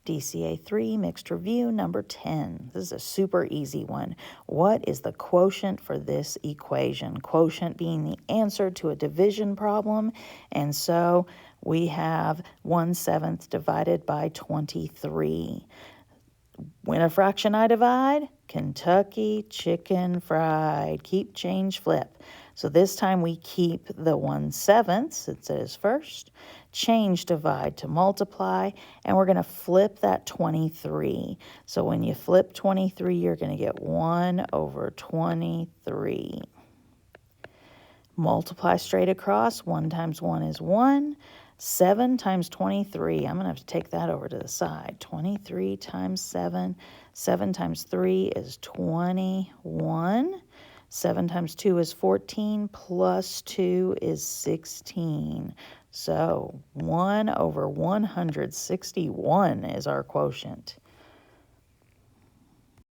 DCA 3, mixed review number 10. This is a super easy one. What is the quotient for this equation? Quotient being the answer to a division problem. And so we have 1/7 divided by 23. When a fraction I divide, Kentucky chicken fried. Keep, change, flip. So this time we keep the 1/7, it says first, change, divide to multiply, and we're going to flip that 23. So when you flip 23, you're going to get 1 over 23. Multiply straight across. 1 times 1 is 1. 7 times 23. I'm going to have to take that over to the side. 23 times 7. 7 times 3 is 21. 7 times 2 is 14, plus 2 is 16. So 1 over 161 is our quotient.